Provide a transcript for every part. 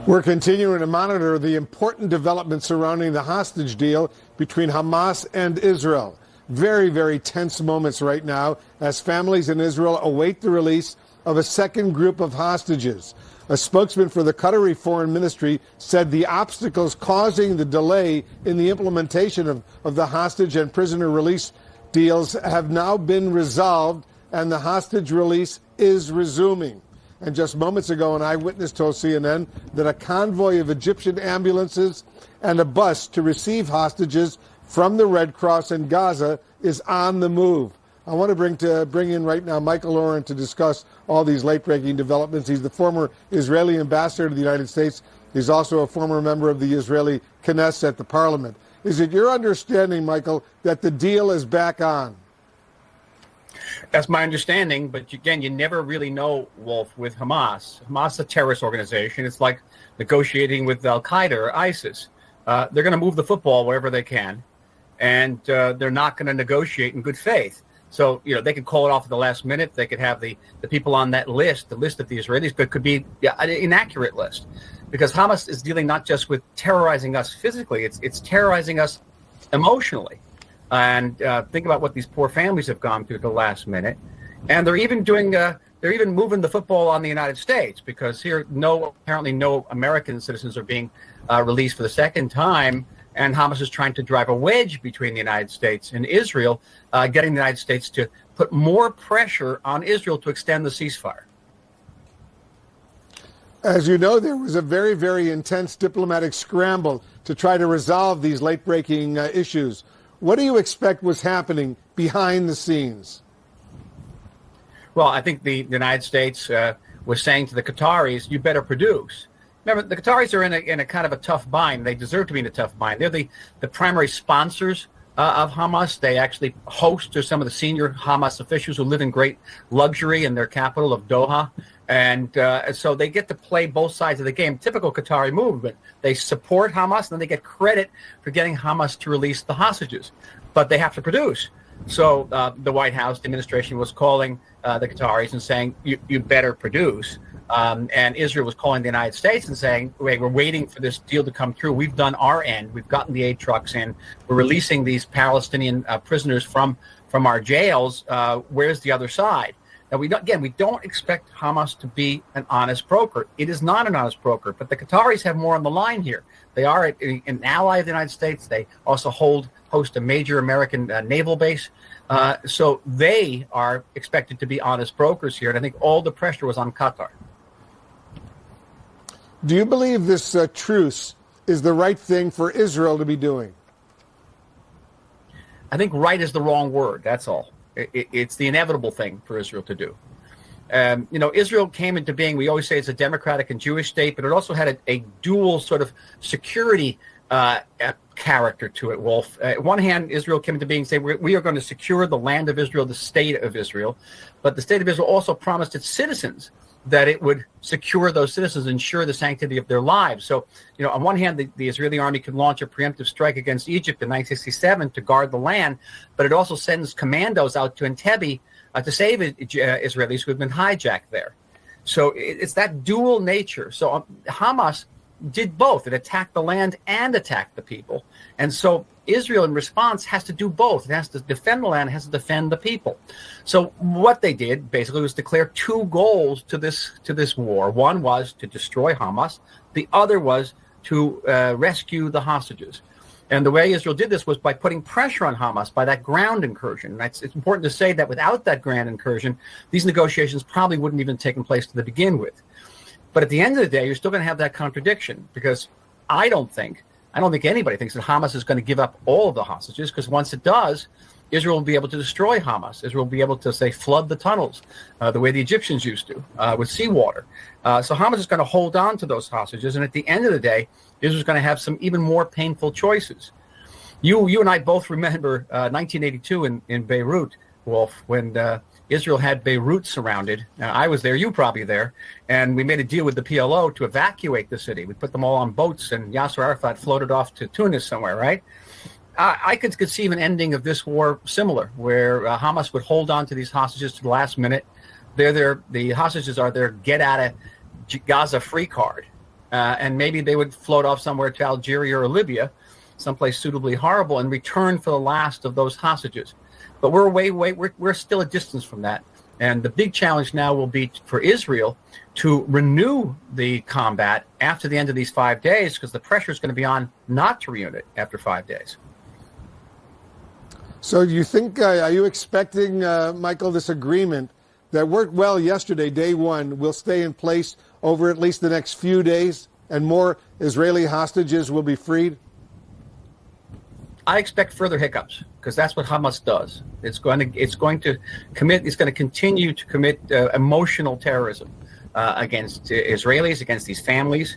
We're continuing to monitor the important developments surrounding the hostage deal between Hamas and Israel. Very, very tense moments right now as families in Israel await the release of a second group of hostages. A spokesman for the Qatari Foreign Ministry said the obstacles causing the delay in the implementation of the hostage and prisoner release deals have now been resolved, and the hostage release is resuming. And just moments ago, an eyewitness told CNN that a convoy of Egyptian ambulances and a bus to receive hostages from the Red Cross in Gaza is on the move. I want to bring in right now Michael Oren to discuss all these late-breaking developments. He's the former Israeli ambassador to the United States. He's also a former member of the Israeli Knesset, the parliament. Is it your understanding, Michael, that the deal is back on? That's my understanding, but again, you never really know, Wolf, with Hamas. Hamas is a terrorist organization. It's like negotiating with Al-Qaeda or ISIS. They're going to move the football wherever they can, and they're not going to negotiate in good faith. So, they could call it off at the last minute. They could have the people on that list, the list of the Israelis, but could be an inaccurate list. Because Hamas is dealing not just with terrorizing us physically, it's terrorizing us emotionally. And think about what these poor families have gone through at the last minute. And they're even moving the football on the United States, because here apparently no American citizens are being released for the second time. And Hamas is trying to drive a wedge between the United States and Israel, getting the United States to put more pressure on Israel to extend the ceasefire. As you know, there was a very, very intense diplomatic scramble to try to resolve these late-breaking issues. What do you expect was happening behind the scenes? Well, I think the United States was saying to the Qataris, you better produce. Remember, the Qataris are in a kind of a tough bind. They deserve to be in a tough bind. They're the primary sponsors of Hamas. They actually host some of the senior Hamas officials who live in great luxury in their capital of Doha. And so they get to play both sides of the game. Typical Qatari movement. They support Hamas, and then they get credit for getting Hamas to release the hostages. But they have to produce. So the White House, the administration, was calling the Qataris and saying, you better produce. And Israel was calling the United States and saying, wait, we're waiting for this deal to come through. We've done our end. We've gotten the aid trucks in. We're releasing these Palestinian prisoners from our jails. Where's the other side? Now, we don't expect Hamas to be an honest broker. It is not an honest broker, but the Qataris have more on the line here. They are an ally of the United States. They also host a major American naval base. So they are expected to be honest brokers here. And I think all the pressure was on Qatar. Do you believe this truce is the right thing for Israel to be doing? I think right is the wrong word. That's all. It's the inevitable thing for Israel to do. Israel came into being, we always say it's a democratic and Jewish state, but it also had a dual sort of security character to it, Wolf. On one hand, Israel came into being saying we are going to secure the land of Israel, the state of Israel. But the state of Israel also promised its citizens that it would secure those citizens, ensure the sanctity of their lives. So, on one hand, the Israeli army could launch a preemptive strike against Egypt in 1967 to guard the land, but it also sends commandos out to Entebbe to save Israelis who have been hijacked there. So it's that dual nature. So Hamas did both. It attacked the land and attacked the people. And so Israel, in response, has to do both. It has to defend the land, it has to defend the people. So what they did basically was declare two goals to this war. One was to destroy Hamas. The other was to rescue the hostages. And the way Israel did this was by putting pressure on Hamas by that ground incursion. It's important to say that without that ground incursion, these negotiations probably wouldn't even taken place to begin with. But at the end of the day, you're still going to have that contradiction, because I don't think anybody thinks that Hamas is going to give up all of the hostages, because once it does, Israel will be able to destroy Hamas. Israel will be able to, say, flood the tunnels the way the Egyptians used to with seawater. So Hamas is going to hold on to those hostages. And at the end of the day, Israel is going to have some even more painful choices. You and I both remember 1982 in Beirut, Wolf, when Israel had Beirut surrounded. I was there, you probably there, and we made a deal with the PLO to evacuate the city. We put them all on boats, and Yasser Arafat floated off to Tunis somewhere, right? I could conceive an ending of this war similar, where Hamas would hold on to these hostages to the last minute. The hostages are their get out of Gaza free card. and maybe they would float off somewhere to Algeria or Libya, someplace suitably horrible, and return for the last of those hostages. But we're still a distance from that. And the big challenge now will be for Israel to renew the combat after the end of these 5 days, because the pressure is going to be on not to renew it after 5 days. So you think, are you expecting, Michael, this agreement that worked well yesterday, day one, will stay in place over at least the next few days, and more Israeli hostages will be freed? I expect further hiccups, because that's what Hamas does. It's going to continue to commit emotional terrorism against Israelis, against these families.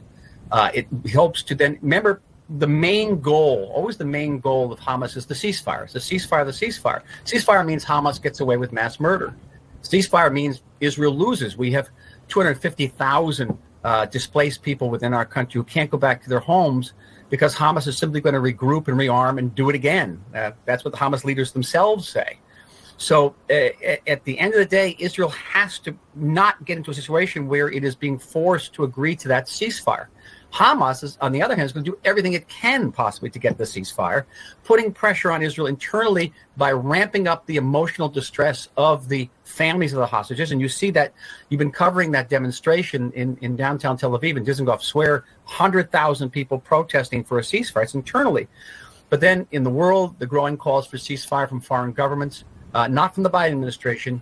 It hopes to then remember the main goal, always the main goal of Hamas is the ceasefire. It's the ceasefire, the ceasefire. Ceasefire means Hamas gets away with mass murder. Ceasefire means Israel loses. We have 250,000 displaced people within our country who can't go back to their homes because Hamas is simply going to regroup and rearm and do it again. That's what the Hamas leaders themselves say. So at the end of the day, Israel has to not get into a situation where it is being forced to agree to that ceasefire. Hamas, is, on the other hand, is going to do everything it can possibly to get the ceasefire, putting pressure on Israel internally by ramping up the emotional distress of the families of the hostages. And you see that you've been covering that demonstration in downtown Tel Aviv, in Dizengoff Square, 100,000 people protesting for a ceasefire. It's internally. But then in the world, the growing calls for ceasefire from foreign governments, not from the Biden administration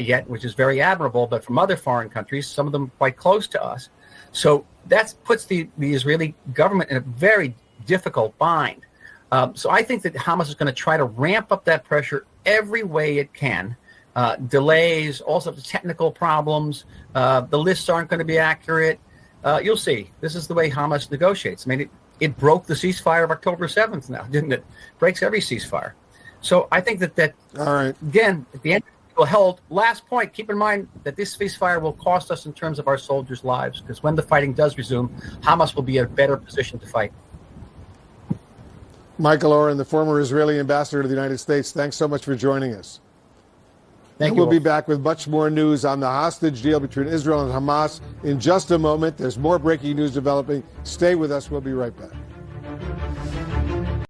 yet, which is very admirable, but from other foreign countries, some of them quite close to us. So that puts the Israeli government in a very difficult bind. So I think that Hamas is going to try to ramp up that pressure every way it can. Delays, also the technical problems. The lists aren't going to be accurate. You'll see. This is the way Hamas negotiates. I mean, it broke the ceasefire of October 7th now, didn't it? Breaks every ceasefire. So I think that all right. Again, at the end, will hold. Last point, keep in mind that this ceasefire will cost us in terms of our soldiers' lives, because when the fighting does resume, Hamas will be in a better position to fight. Michael Oren, the former Israeli ambassador to the United States, thanks so much for joining us. Thank you. We'll be back with much more news on the hostage deal between Israel and Hamas in just a moment. There's more breaking news developing. Stay with us. We'll be right back.